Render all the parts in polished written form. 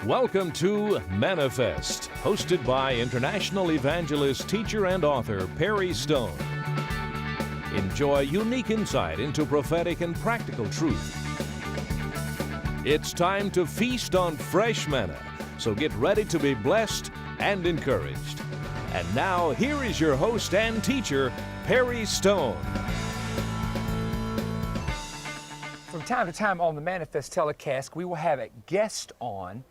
Welcome to Manifest, hosted by international evangelist, teacher, and author Perry Stone. Enjoy unique insight into prophetic and practical truth. It's time to feast on fresh manna, so get ready to be blessed and encouraged. And now, here is your host and teacher, Perry Stone. From time to time on the Manifest telecast, we will have a guest on.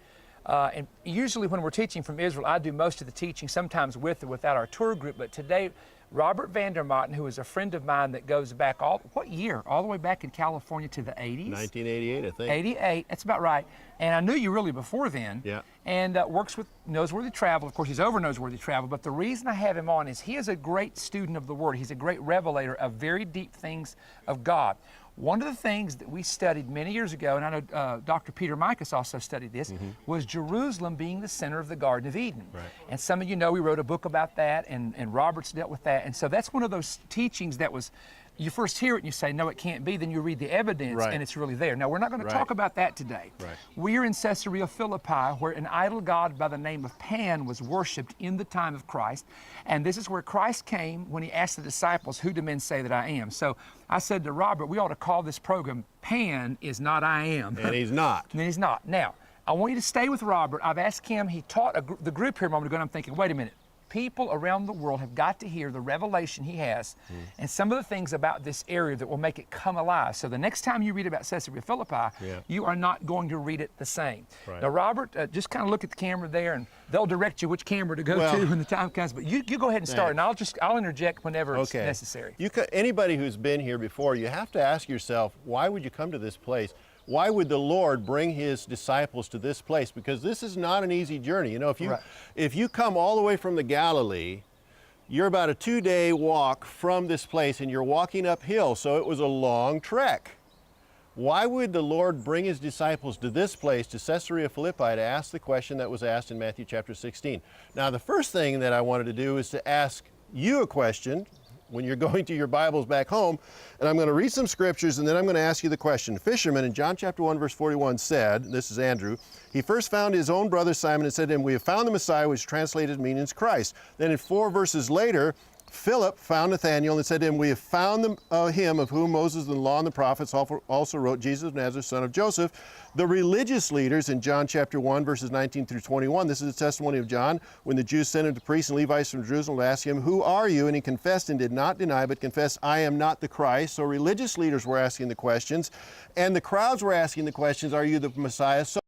And usually when we're teaching from Israel, I do most of the teaching, sometimes with or without our tour group. But today, Robert Vandermotten, who is a friend of mine that goes back what year? All the way back in California to the 80s? 1988, I think. 88, that's about right. And I knew you really before then. Yeah. And works with Noseworthy Travel. Of course, he's over Noseworthy Travel. But the reason I have him on is he is a great student of the Word. He's a great revelator of very deep things of God. One of the things that we studied many years ago, and I know Dr. Peter Mikas also studied this, was Jerusalem being the center of the Garden of Eden. Right. And some of you know we wrote a book about that, and Robert's dealt with that. And so that's one of those teachings that was, you first hear it and you say, no, it can't be. Then you read the evidence, Right. and it's really there. Now, we're not going to talk about that today. Right. We're in Caesarea Philippi, where an idol god by the name of Pan was worshipped in the time of Christ. And this is where Christ came when he asked the disciples, who do men say that I am? So I said to Robert, we ought to call this program, Pan is Not I Am. And he's not. And he's not. Now, I want you to stay with Robert. I've asked him, he taught the group here a moment ago, and I'm thinking, wait a minute. People around the world have got to hear the revelation he has and some of the things about this area that will make it come alive. So the next time you read about Caesarea Philippi, you are not going to read it the same. Right. Now, Robert, just kind of look at the camera there, and they'll direct you which camera to go to when the time comes. But you go ahead and start, and I'll interject whenever it's necessary. Anybody who's been here before, you have to ask yourself, why would you come to this place? Why would the Lord bring his disciples to this place? Because this is not an easy journey. You know, if you come all the way from the Galilee, you're about a 2-day walk from this place, and you're walking uphill, so it was a long trek. Why would the Lord bring his disciples to this place, to Caesarea Philippi, to ask the question that was asked in Matthew chapter 16? Now, the first thing that I wanted to do is to ask you a question when you're going to your Bibles back home, and I'm going to read some scriptures, and then I'm going to ask you the question. Fisherman in John chapter 1 verse 41 said, this is Andrew, he first found his own brother Simon and said to him, we have found the Messiah, which translated means Christ. Then in 4 verses later, Philip found Nathanael and said to him, we have found him of whom Moses and the law and the prophets also wrote, Jesus of Nazareth, son of Joseph. The religious leaders in John chapter 1, verses 19 through 21, this is the testimony of John, when the Jews sent him to priests and Levites from Jerusalem to ask him, who are you? And he confessed and did not deny, but confessed, I am not the Christ. So religious leaders were asking the questions, and the crowds were asking the questions, are you the Messiah? So